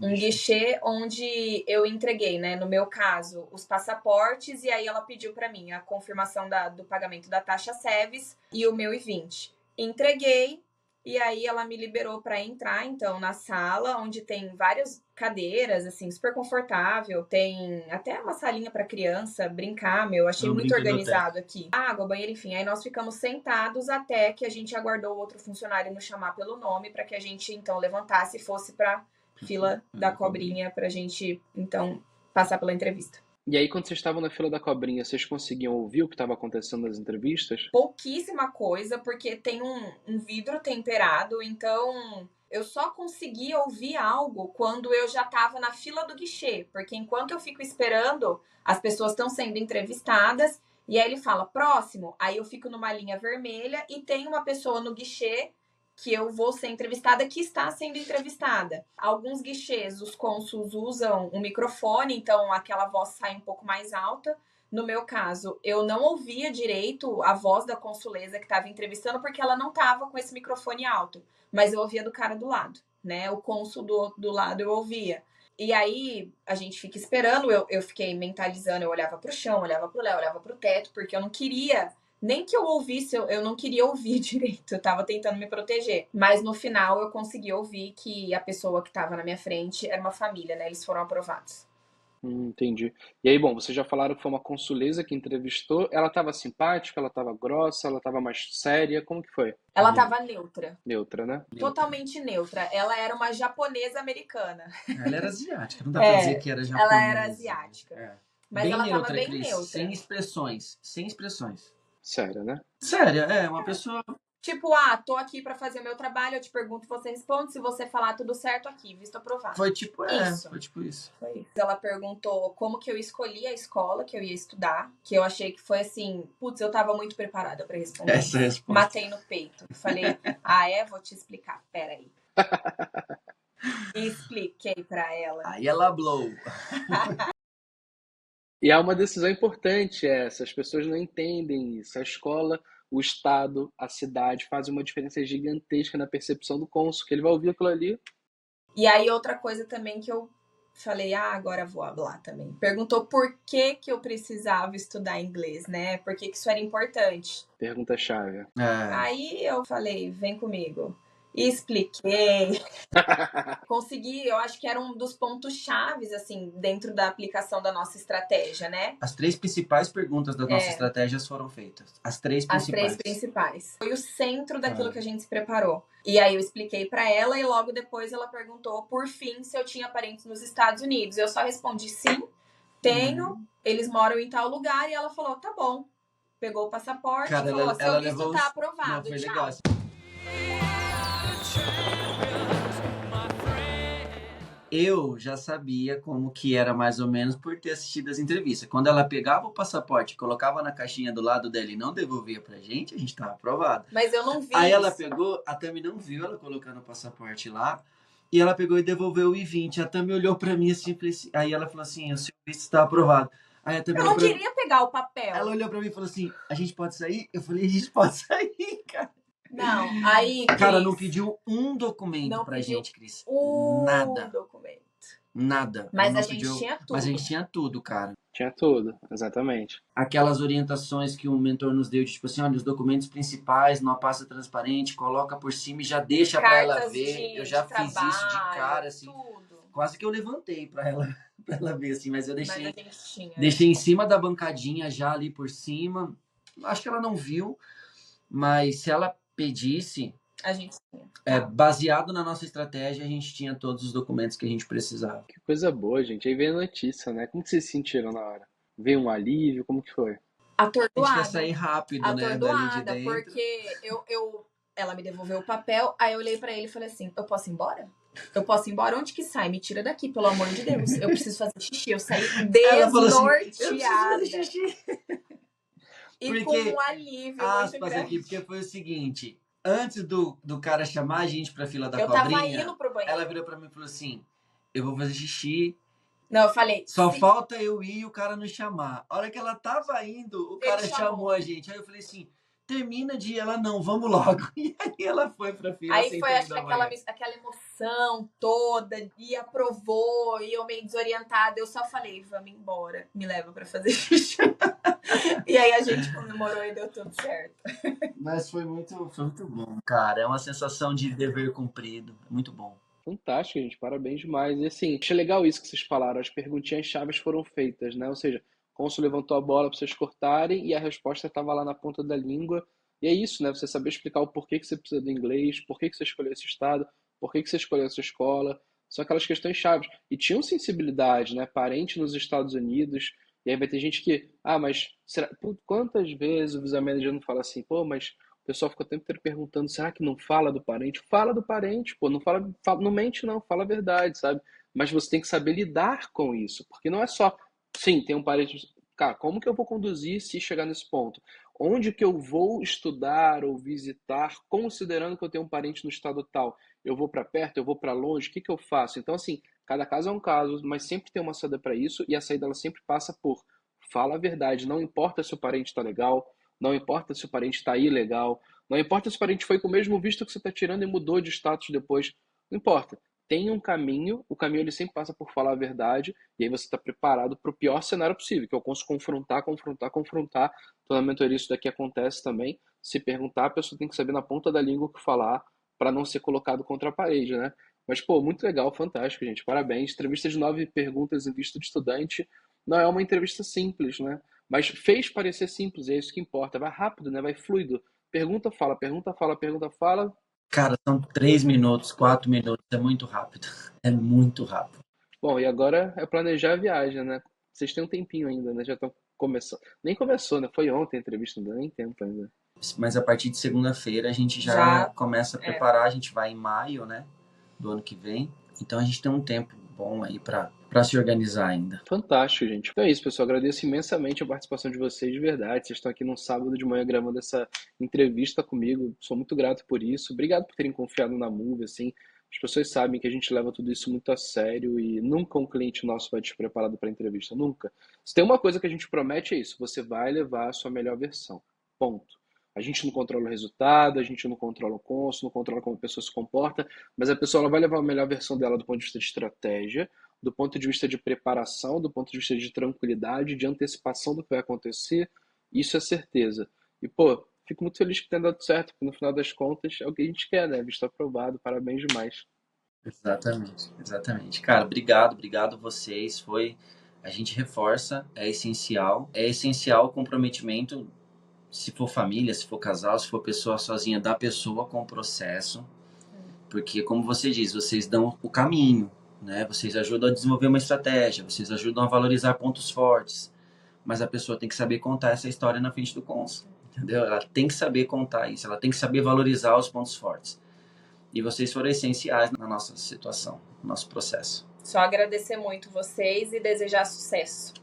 Speaker 1: Um guichê onde eu entreguei, né? No meu caso, os passaportes, e aí ela pediu para mim a confirmação do pagamento da taxa SEVES e o meu I-20. Entreguei, e aí ela me liberou para entrar, então, na sala, onde tem várias cadeiras, assim, super confortável. Tem até uma salinha para criança brincar, achei muito organizado aqui. Água, banheiro, enfim. Aí nós ficamos sentados até que a gente aguardou o outro funcionário nos chamar pelo nome para que a gente, então, levantasse e fosse para fila da cobrinha pra gente, então, passar pela entrevista.
Speaker 2: E aí, quando vocês estavam na fila da cobrinha, vocês conseguiam ouvir o que estava acontecendo nas entrevistas?
Speaker 1: Pouquíssima coisa, porque tem um vidro temperado, então eu só consegui ouvir algo quando eu já estava na fila do guichê, porque enquanto eu fico esperando, as pessoas estão sendo entrevistadas, e aí ele fala, próximo, aí eu fico numa linha vermelha e tem uma pessoa no guichê que eu vou ser entrevistada, que está sendo entrevistada. Alguns guichês, os cônsuls usam um microfone, então aquela voz sai um pouco mais alta. No meu caso, eu não ouvia direito a voz da consulesa que estava entrevistando, porque ela não estava com esse microfone alto. Mas eu ouvia do cara do lado, né? O cônsul do lado eu ouvia. E aí, a gente fica esperando, eu fiquei mentalizando, eu olhava pro chão, olhava pro Léo, olhava pro teto, porque eu não queria... Nem que eu ouvisse, eu não queria ouvir direito. Eu tava tentando me proteger. Mas no final eu consegui ouvir que a pessoa que tava na minha frente era uma família, né? Eles foram aprovados.
Speaker 2: Entendi. E aí, bom, vocês já falaram que foi uma consuleza que entrevistou. Ela estava simpática, ela estava grossa, ela estava mais séria? Como que foi?
Speaker 1: Ela estava neutra.
Speaker 2: Neutra, né?
Speaker 1: Totalmente neutra. Ela era uma japonesa americana.
Speaker 3: Ela era asiática, não dá pra dizer que era japonesa.
Speaker 1: Ela era asiática. Mas
Speaker 3: bem
Speaker 1: ela
Speaker 3: neutra,
Speaker 1: tava bem
Speaker 3: Cris,
Speaker 1: neutra.
Speaker 3: sem expressões.
Speaker 2: Séria, né?
Speaker 3: Séria, uma pessoa...
Speaker 1: Tipo, tô aqui pra fazer o meu trabalho, eu te pergunto, você responde, se você falar tudo certo aqui, visto aprovado.
Speaker 3: Foi tipo isso.
Speaker 1: Foi isso. Ela perguntou como que eu escolhi a escola que eu ia estudar, que eu achei que foi assim, putz, eu tava muito preparada pra responder.
Speaker 3: Essa resposta.
Speaker 1: Matei no peito. Falei, vou te explicar, peraí. E expliquei pra ela.
Speaker 3: Aí ela blow.
Speaker 2: E há uma decisão importante essa, as pessoas não entendem isso. A escola, o estado, a cidade fazem uma diferença gigantesca na percepção do cônsul, que ele vai ouvir aquilo ali.
Speaker 1: E aí outra coisa também que eu falei, agora vou hablar também. Perguntou por que eu precisava estudar inglês, né? Por que isso era importante.
Speaker 2: Pergunta-chave.
Speaker 1: Aí eu falei, vem comigo. E expliquei. Consegui, eu acho que era um dos pontos chaves, assim, dentro da aplicação da nossa estratégia, né?
Speaker 3: As 3 principais perguntas das nossas estratégias foram feitas. As 3 principais.
Speaker 1: As 3 principais. Foi o centro daquilo que a gente se preparou. E aí eu expliquei pra ela e logo depois ela perguntou, por fim, se eu tinha parentes nos Estados Unidos. Eu só respondi sim, tenho, eles moram em tal lugar. E ela falou, tá bom. Pegou o passaporte e falou, seu visto tá aprovado,
Speaker 3: foi
Speaker 1: tchau.
Speaker 3: Legal. Eu já sabia como que era mais ou menos por ter assistido as entrevistas. Quando ela pegava o passaporte, colocava na caixinha do lado dela e não devolvia pra gente, a gente tava aprovado.
Speaker 1: Mas eu não vi
Speaker 3: Aí
Speaker 1: isso.
Speaker 3: ela pegou, a Tami não viu ela colocando o passaporte lá, e ela pegou e devolveu o I-20. A Tami olhou pra mim assim, aí ela falou assim, o seu visto está aprovado. Aí a Tami
Speaker 1: eu não queria pegar o papel.
Speaker 3: Ela olhou pra mim e falou assim, a gente pode sair? Eu falei, a gente pode sair, cara.
Speaker 1: Não, aí, Cris,
Speaker 3: cara, não pediu um documento pra gente, Cris. Nada.
Speaker 1: Documento.
Speaker 3: Nada.
Speaker 1: Mas a gente tinha tudo.
Speaker 3: Mas a gente tinha tudo, cara.
Speaker 2: Tinha tudo, exatamente.
Speaker 3: Aquelas orientações que o mentor nos deu, de tipo assim, olha, os documentos principais, numa pasta transparente, coloca por cima e já deixa pra ela ver. Eu já fiz isso de cara, assim.
Speaker 1: Tudo.
Speaker 3: Quase que eu levantei pra ela ver, assim, mas eu deixei.
Speaker 1: Mas a gente tinha.
Speaker 3: Deixei em cima da bancadinha já ali por cima. Acho que ela não viu, mas se ela pedisse,
Speaker 1: a gente tinha.
Speaker 3: Baseado na nossa estratégia, a gente tinha todos os documentos que a gente precisava.
Speaker 2: Que coisa boa, gente. Aí veio a notícia, né? Como que vocês se sentiram na hora? Veio um alívio? Como que foi?
Speaker 1: Atordoada.
Speaker 3: A gente quer sair rápido, né? Dali de dentro.
Speaker 1: Porque ela me devolveu o papel, aí eu olhei pra ele e falei assim, eu posso ir embora? Eu posso ir embora? Onde que sai? Me tira daqui, pelo amor de Deus. Eu preciso fazer xixi. Eu saí desnorteada.
Speaker 3: Assim,
Speaker 1: e
Speaker 3: porque,
Speaker 1: com um alívio muito grande.
Speaker 3: Aqui, porque foi o seguinte, antes do cara chamar a gente pra fila da
Speaker 1: eu
Speaker 3: cobrinha,
Speaker 1: tava indo pro banheiro.
Speaker 3: Ela virou pra mim e falou assim, eu vou fazer xixi.
Speaker 1: Não, eu falei...
Speaker 3: Só falta eu ir e o cara nos chamar. A hora que ela tava indo, o cara chamou a gente. Aí eu falei assim, termina de ir. Ela, não, vamos logo. E aí ela foi pra fila.
Speaker 1: Aí foi, acho que aquela emoção toda, e aprovou, e eu meio desorientada. Eu só falei, vamos embora, me leva pra fazer xixi. E aí a gente comemorou e deu tudo certo.
Speaker 3: Mas foi muito bom, cara. É uma sensação de dever cumprido. Muito bom.
Speaker 2: Fantástico, gente. Parabéns demais. E assim, achei legal isso que vocês falaram. As perguntinhas chaves foram feitas, né? Ou seja, o cônsul levantou a bola para vocês cortarem e a resposta estava lá na ponta da língua. E é isso, né? Você saber explicar o porquê que você precisa do inglês, porquê que você escolheu esse estado, porquê que você escolheu essa escola. São aquelas questões chaves. E tinham sensibilidade, né? Parente nos Estados Unidos. E aí vai ter gente que, mas será... quantas vezes o visa manager não fala assim, mas o pessoal ficou o tempo inteiro perguntando, será que não fala do parente? Fala do parente, não não mente não, fala a verdade, sabe? Mas você tem que saber lidar com isso, porque não é só, sim, tem um parente, cara, como que eu vou conduzir se chegar nesse ponto? Onde que eu vou estudar ou visitar, considerando que eu tenho um parente no estado tal? Eu vou para perto, eu vou para longe, o que que eu faço? Então, assim, cada caso é um caso, mas sempre tem uma saída para isso, e a saída ela sempre passa por fala a verdade, não importa se o parente está legal, não importa se o parente está ilegal, não importa se o parente foi com o mesmo visto que você está tirando e mudou de status depois, não importa. Tem um caminho, o caminho ele sempre passa por falar a verdade, e aí você está preparado para o pior cenário possível, que é o confrontar. Então na mentoria isso daqui acontece também, se perguntar, a pessoa tem que saber na ponta da língua o que falar, para não ser colocado contra a parede, né? Mas, muito legal, fantástico, gente, parabéns. Entrevista de 9 perguntas em visto de estudante, não é uma entrevista simples, né? Mas fez parecer simples, é isso que importa. Vai rápido, né? Vai fluido. Pergunta, fala, pergunta, fala, pergunta, fala.
Speaker 3: Cara, são 3 minutos, 4 minutos. É muito rápido. É muito rápido.
Speaker 2: Bom, e agora é planejar a viagem, né? Vocês têm um tempinho ainda, né? Já estão começando. Nem começou, né? Foi ontem a entrevista, não deu nem tempo ainda.
Speaker 3: Mas a partir de segunda-feira a gente já começa a preparar. A gente vai em maio, né? Do ano que vem. Então a gente tem um tempo bom aí para se organizar ainda.
Speaker 2: Fantástico, gente. Então é isso, pessoal. Agradeço imensamente a participação de vocês, de verdade. Vocês estão aqui num sábado de manhã gravando essa entrevista comigo. Sou muito grato por isso. Obrigado por terem confiado na Move, assim. As pessoas sabem que a gente leva tudo isso muito a sério e nunca um cliente nosso vai despreparado para a entrevista. Nunca. Se tem uma coisa que a gente promete é isso. Você vai levar a sua melhor versão. Ponto. A gente não controla o resultado, a gente não controla o cônsul, não controla como a pessoa se comporta, mas a pessoa ela vai levar a melhor versão dela do ponto de vista de estratégia, do ponto de vista de preparação, do ponto de vista de tranquilidade, de antecipação do que vai acontecer, isso é certeza. E, pô, fico muito feliz que tenha dado certo, porque no final das contas é o que a gente quer, né? Visto aprovado, parabéns demais.
Speaker 3: Exatamente, exatamente. Cara, obrigado vocês. A gente reforça, é essencial o comprometimento, se for família, se for casal, se for pessoa sozinha, da pessoa com o processo, porque como você diz, vocês dão o caminho, né? Vocês ajudam a desenvolver uma estratégia, vocês ajudam a valorizar pontos fortes, mas a pessoa tem que saber contar essa história na frente do cônsul, entendeu? Ela tem que saber contar isso, ela tem que saber valorizar os pontos fortes. E vocês foram essenciais na nossa situação, no nosso processo.
Speaker 1: Só agradecer muito vocês e desejar sucesso.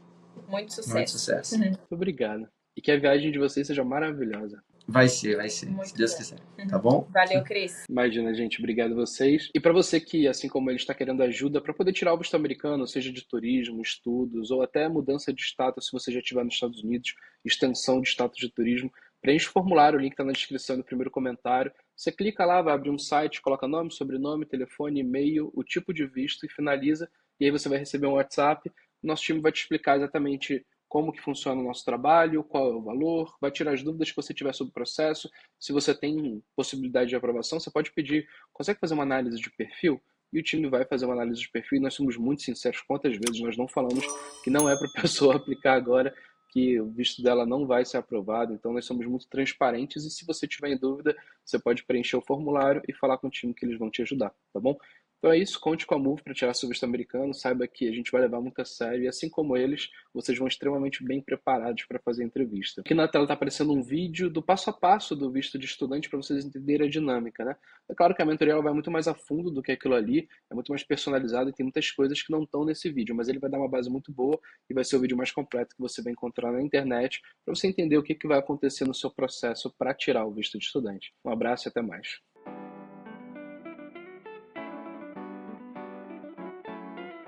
Speaker 1: Muito sucesso.
Speaker 3: Muito sucesso.
Speaker 2: Muito obrigado. E que a viagem de vocês seja maravilhosa.
Speaker 3: Vai ser,
Speaker 1: Muito
Speaker 3: se Deus
Speaker 1: bom.
Speaker 3: quiser. Tá bom?
Speaker 1: Valeu, Cris.
Speaker 2: Imagina, gente. Obrigado a vocês. E para você que, assim como ele, está querendo ajuda para poder tirar o visto americano, seja de turismo, estudos, ou até mudança de status, se você já estiver nos Estados Unidos, extensão de status de turismo, preencha o formulário, o link está na descrição no primeiro comentário. Você clica lá, vai abrir um site, coloca nome, sobrenome, telefone, e-mail, o tipo de visto e finaliza. E aí você vai receber um WhatsApp. Nosso time vai te explicar exatamente como que funciona o nosso trabalho, qual é o valor, vai tirar as dúvidas que você tiver sobre o processo. Se você tem possibilidade de aprovação, você pode pedir, consegue fazer uma análise de perfil? E o time vai fazer uma análise de perfil e nós somos muito sinceros. Quantas vezes nós não falamos que não é para a pessoa aplicar agora, que o visto dela não vai ser aprovado. Então nós somos muito transparentes e se você tiver em dúvida, você pode preencher o formulário e falar com o time que eles vão te ajudar, tá bom? Então é isso, conte com a Move para tirar seu visto americano, saiba que a gente vai levar muito a sério e assim como eles, vocês vão extremamente bem preparados para fazer a entrevista. Aqui na tela está aparecendo um vídeo do passo a passo do visto de estudante para vocês entenderem a dinâmica, né? É claro que a mentoria ela vai muito mais a fundo do que aquilo ali, é muito mais personalizado e tem muitas coisas que não estão nesse vídeo, mas ele vai dar uma base muito boa e vai ser o vídeo mais completo que você vai encontrar na internet para você entender o que vai acontecer no seu processo para tirar o visto de estudante. Um abraço e até mais.